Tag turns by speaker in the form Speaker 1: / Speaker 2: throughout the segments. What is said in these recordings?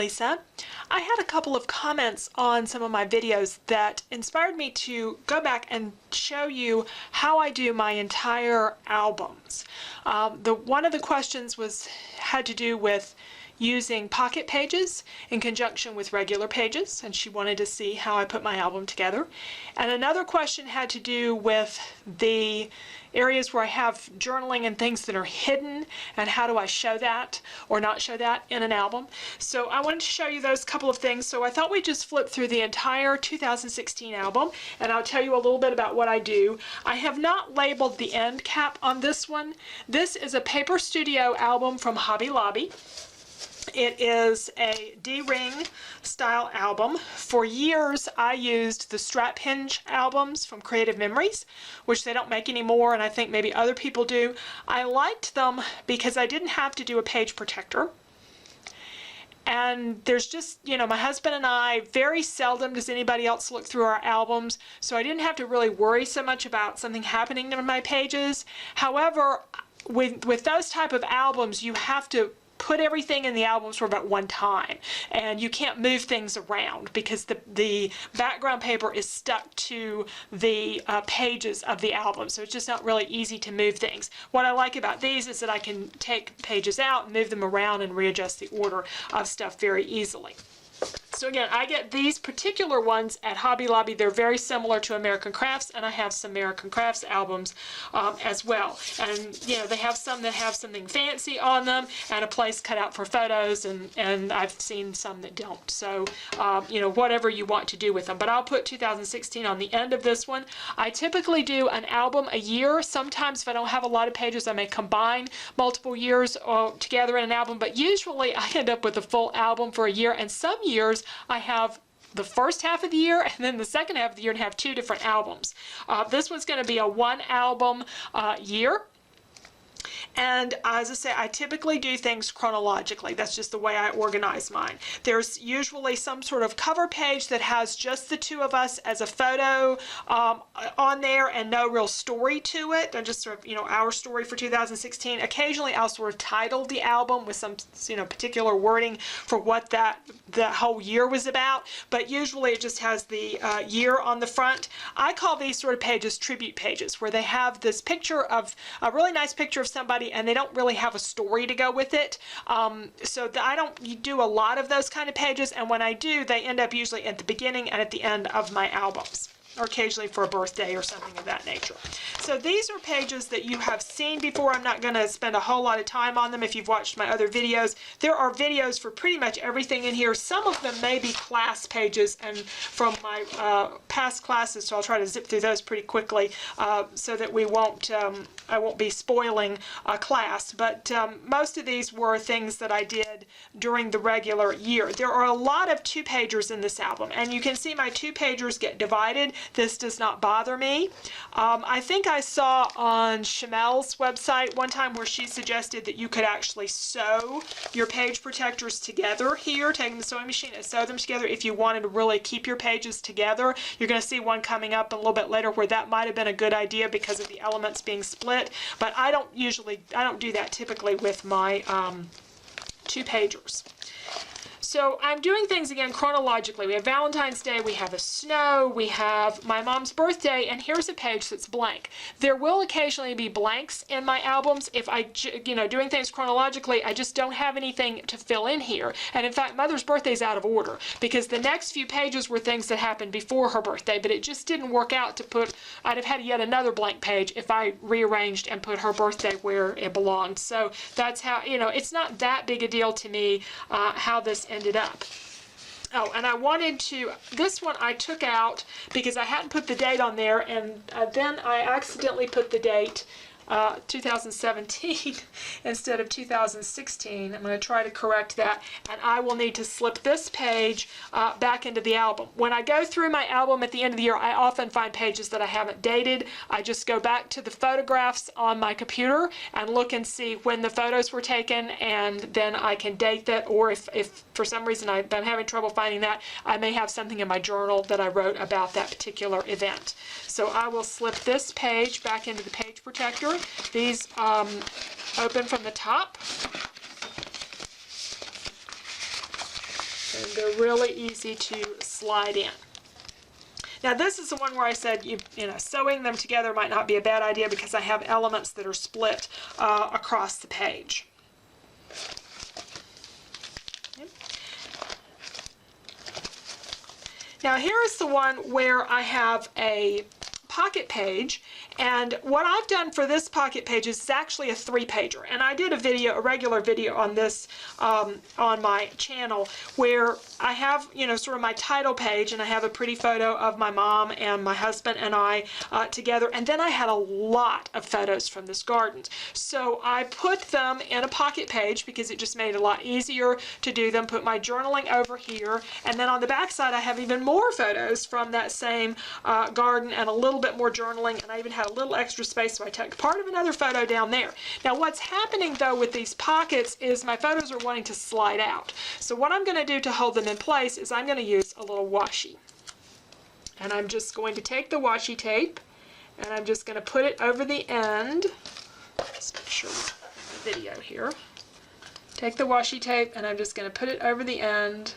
Speaker 1: Lisa. I had a couple of comments on some of my videos that inspired me to go back and show you how I do my entire albums. One of the questions had to do with using pocket pages in conjunction with regular pages, and she wanted to see how I put my album together. And another question had to do with the areas where I have journaling and things that are hidden, and how do I show that or not show that in an album. So I wanted to show you those couple of things, so I thought we'd just flip through the entire 2016 album and I'll tell you a little bit about what I do. I have not labeled the end cap on this one. This is a Paper Studio album from Hobby Lobby. It is a D-ring style album. For years I used the strap hinge albums from Creative Memories, which they don't make anymore, and I think maybe other people do. I liked them because I didn't have to do a page protector. And there's just, you know, my husband and I, very seldom does anybody else look through our albums, so I didn't have to really worry so much about something happening to my pages. However, with those type of albums, you have to put everything in the albums for about one time, and you can't move things around because the background paper is stuck to the pages of the album, so it's just not really easy to move things. What I like about these is that I can take pages out, move them around, and readjust the order of stuff very easily. So again, I get these particular ones at Hobby Lobby. They're very similar to American Crafts, and I have some American Crafts albums as well. And you know, they have some that have something fancy on them and a place cut out for photos, and I've seen some that don't. So you know, whatever you want to do with them. But I'll put 2016 on the end of this one. I typically do an album a year. Sometimes if I don't have a lot of pages, I may combine multiple years together in an album, but usually I end up with a full album for a year, and some years I have the first half of the year and then the second half of the year and have two different albums. This one's going to be a one album year. And as I say, I typically do things chronologically. That's just the way I organize mine. There's usually some sort of cover page that has just the two of us as a photo on there and no real story to it, and just sort of, you know, our story for 2016. Occasionally I'll sort of title the album with some, you know, particular wording for what the whole year was about, but usually it just has the year on the front. I call these sort of pages tribute pages, where they have this picture of a really nice picture of somebody and they don't really have a story to go with it. So I don't do a lot of those kind of pages, and when I do, they end up usually at the beginning and at the end of my albums, or occasionally for a birthday or something of that nature. So these are pages that you have seen before. I'm not going to spend a whole lot of time on them if you've watched my other videos. There are videos for pretty much everything in here. Some of them may be class pages and from my past classes, so I'll try to zip through those pretty quickly so that we won't I won't be spoiling a class, but most of these were things that I did during the regular year. There are a lot of two-pagers in this album, and you can see my two-pagers get divided. This does not bother me. I think I saw on Chamel's website one time where she suggested that you could actually sew your page protectors together here, taking the sewing machine and sew them together if you wanted to really keep your pages together. You're going to see one coming up a little bit later where that might have been a good idea because of the elements being split, but I don't do that typically with my two-pagers. So I'm doing things again chronologically. We have Valentine's Day, we have the snow, we have my mom's birthday, and here's a page that's blank. There will occasionally be blanks in my albums. If I, you know, doing things chronologically, I just don't have anything to fill in here. And in fact, Mother's birthday is out of order because the next few pages were things that happened before her birthday, but it just didn't work out to put, I'd have had yet another blank page if I rearranged and put her birthday where it belonged. So that's how, you know, it's not that big a deal to me how this ended up. Oh, and I wanted to, this one I took out because I hadn't put the date on there, and then I accidentally put the date 2017 instead of 2016. I'm going to try to correct that, and I will need to slip this page back into the album. When I go through my album at the end of the year, I often find pages that I haven't dated. I just go back to the photographs on my computer and look and see when the photos were taken, and then I can date that, or if for some reason I'm having trouble finding that, I may have something in my journal that I wrote about that particular event. So I will slip this page back into the page protector. These open from the top. And they're really easy to slide in. Now this is the one where I said, you know, sewing them together might not be a bad idea because I have elements that are split across the page. Okay. Now here is the one where I have a pocket page, and what I've done for this pocket page is actually a 3-pager, and I did a regular video on this on my channel where I have, you know, sort of my title page, and I have a pretty photo of my mom and my husband and I together, and then I had a lot of photos from this garden. So I put them in a pocket page because it just made it a lot easier to do them, put my journaling over here, and then on the back side I have even more photos from that same garden and a little bit more journaling, and I even had a little extra space, so I took part of another photo down there. Now what's happening though with these pockets is my photos are wanting to slide out. So what I'm going to do to hold them in place is I'm going to use a little washi. And I'm just going to take the washi tape and I'm just going to put it over the end. Let's make sure we have the video here. Take the washi tape and I'm just going to put it over the end.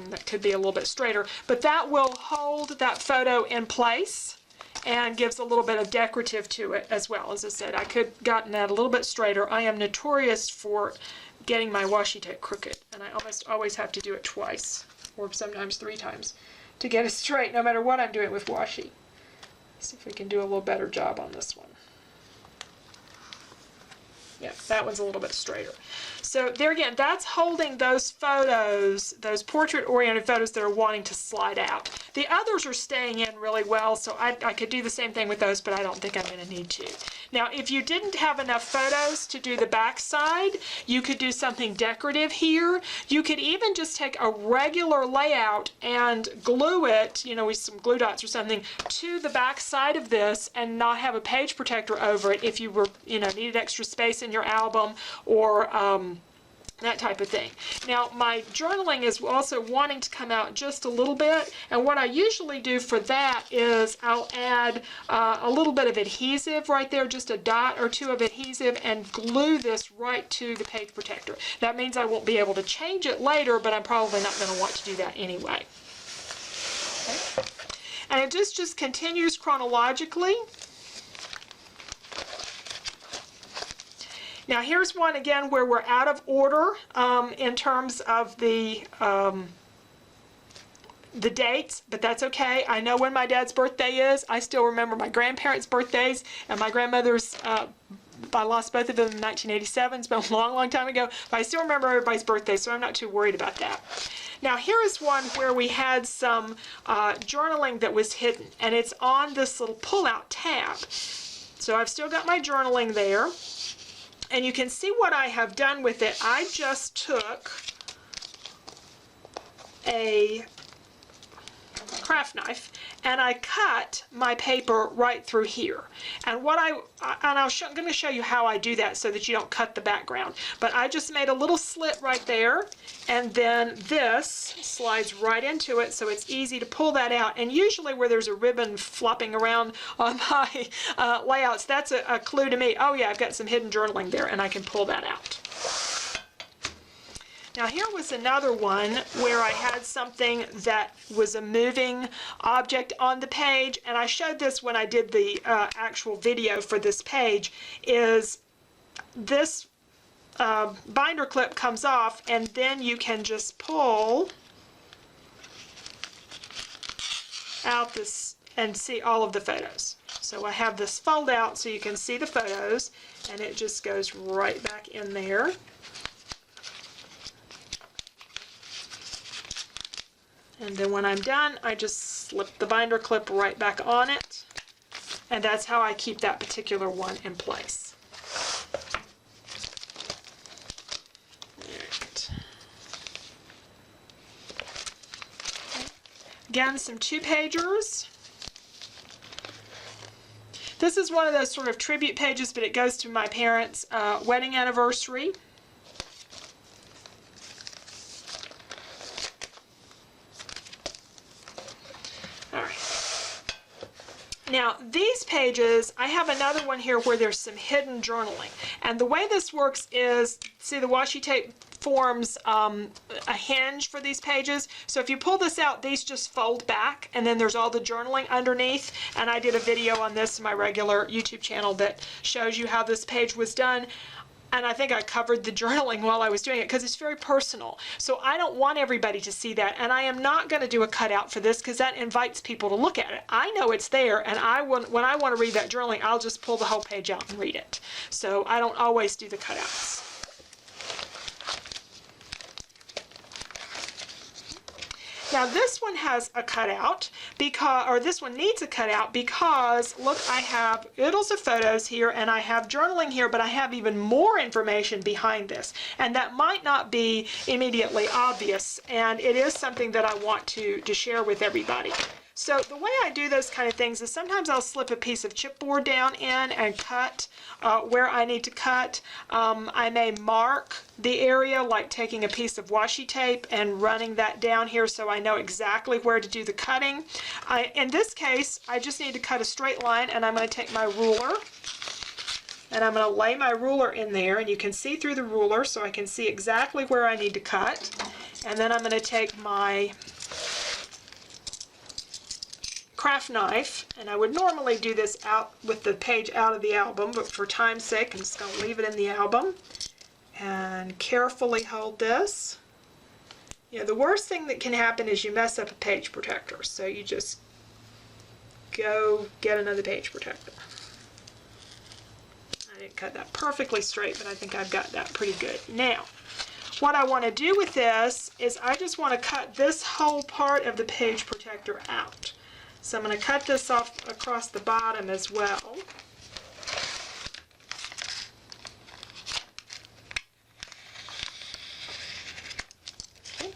Speaker 1: That could be a little bit straighter, but that will hold that photo in place and gives a little bit of decorative to it as well. As I said, I could have gotten that a little bit straighter. I am notorious for getting my washi tape crooked, and I almost always have to do it twice, or sometimes 3 times, to get it straight, no matter what I'm doing with washi. Let's see if we can do a little better job on this one. Yeah, that one's a little bit straighter. So there again, that's holding those photos, those portrait-oriented photos that are wanting to slide out. The others are staying in really well, so I could do the same thing with those, but I don't think I'm going to need to. Now, if you didn't have enough photos to do the back side, you could do something decorative here. You could even just take a regular layout and glue it, you know, with some glue dots or something, to the back side of this and not have a page protector over it if you were, you know, needed extra space in your album or that type of thing. Now my journaling is also wanting to come out just a little bit, and what I usually do for that is I'll add a little bit of adhesive right there, just a dot or 2 of adhesive, and glue this right to the page protector. That means I won't be able to change it later, but I'm probably not going to want to do that anyway. Okay. And it just continues chronologically. Now here's one again where we're out of order in terms of the dates, but that's okay. I know when my dad's birthday is. I still remember my grandparents' birthdays and my grandmother's. I lost both of them in 1987. It's been a long, long time ago, but I still remember everybody's birthday, so I'm not too worried about that. Now here is one where we had some journaling that was hidden, and it's on this little pull-out tab. So I've still got my journaling there. And you can see what I have done with it. I just took a craft knife and I cut my paper right through here. And what I'm going to show you how I do that so that you don't cut the background. But I just made a little slit right there, and then this slides right into it, so it's easy to pull that out. And usually where there's a ribbon flopping around on my layouts, that's a clue to me. Oh yeah, I've got some hidden journaling there, and I can pull that out. Now here was another one where I had something that was a moving object on the page, and I showed this when I did the actual video for this page, is this binder clip comes off, and then you can just pull out this and see all of the photos. So I have this fold out so you can see the photos, and it just goes right back in there. And then when I'm done, I just slip the binder clip right back on it. And that's how I keep that particular one in place. Right. Again, some 2-pagers. This is one of those sort of tribute pages, but it goes to my parents' wedding anniversary. Now these pages, I have another one here where there's some hidden journaling. And the way this works is, see the washi tape forms a hinge for these pages. So if you pull this out, these just fold back, and then there's all the journaling underneath. And I did a video on this in my regular YouTube channel that shows you how this page was done. And I think I covered the journaling while I was doing it because it's very personal. So I don't want everybody to see that, and I am not going to do a cutout for this because that invites people to look at it. I know it's there, and when I want to read that journaling, I'll just pull the whole page out and read it. So I don't always do the cutouts. Now this one has a cutout or this one needs a cutout because look, I have oodles of photos here and I have journaling here, but I have even more information behind this, and that might not be immediately obvious, and it is something that I want to share with everybody. So the way I do those kind of things is sometimes I'll slip a piece of chipboard down in and cut where I need to cut. I may mark the area, like taking a piece of washi tape and running that down here so I know exactly where to do the cutting. In this case, I just need to cut a straight line, and I'm going to take my ruler and I'm going to lay my ruler in there, and you can see through the ruler so I can see exactly where I need to cut. And then I'm going to take my craft knife, and I would normally do this out with the page out of the album, but for time's sake I'm just going to leave it in the album and carefully hold this. You know, the worst thing that can happen is you mess up a page protector, so you just go get another page protector. I didn't cut that perfectly straight, but I think I've got that pretty good. Now what I want to do with this is I just want to cut this whole part of the page protector out. So I'm going to cut this off across the bottom as well. Okay.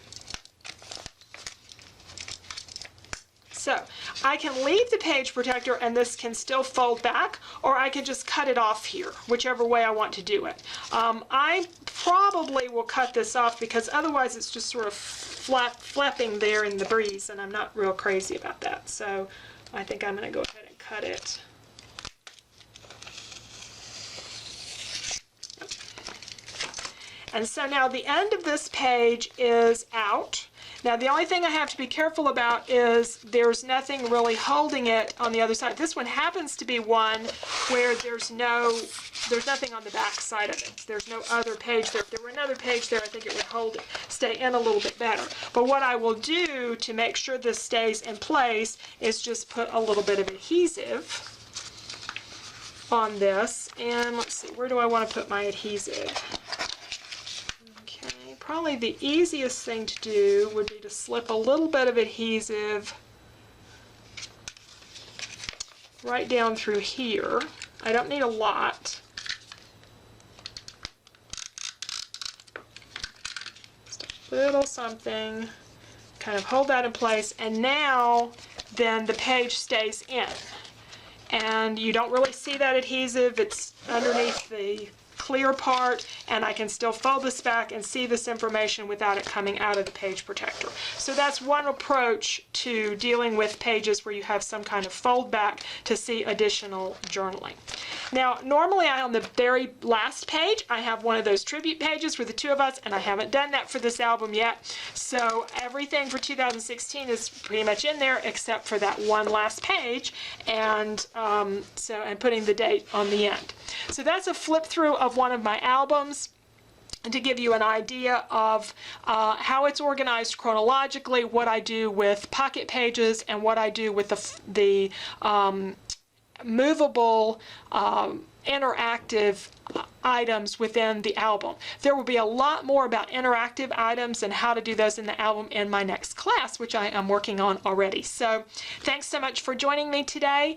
Speaker 1: So I can leave the page protector and this can still fold back, or I can just cut it off here, whichever way I want to do it. I probably will cut this off because otherwise it's just sort of flapping there in the breeze, and I'm not real crazy about that. So I think I'm going to go ahead and cut it. And so now the end of this page is out. Now the only thing I have to be careful about is there's nothing really holding it on the other side. This one happens to be one where there's nothing on the back side of it. There's no other page there. If there were another page there, I think it would hold it, stay in a little bit better. But what I will do to make sure this stays in place is just put a little bit of adhesive on this. And let's see, where do I want to put my adhesive? Probably the easiest thing to do would be to slip a little bit of adhesive right down through here. I don't need a lot. Just a little something. Kind of hold that in place, and now then the page stays in. And you don't really see that adhesive. It's underneath the clear part, and I can still fold this back and see this information without it coming out of the page protector. So that's one approach to dealing with pages where you have some kind of fold back to see additional journaling. Now normally on the very last page I have one of those tribute pages for the two of us, and I haven't done that for this album yet. So everything for 2016 is pretty much in there except for that one last page, and putting the date on the end. So that's a flip through of one of my albums, and to give you an idea of how it's organized chronologically, what I do with pocket pages, and what I do with the movable interactive items within the album. There will be a lot more about interactive items and how to do those in the album in my next class, which I am working on already. So thanks so much for joining me today.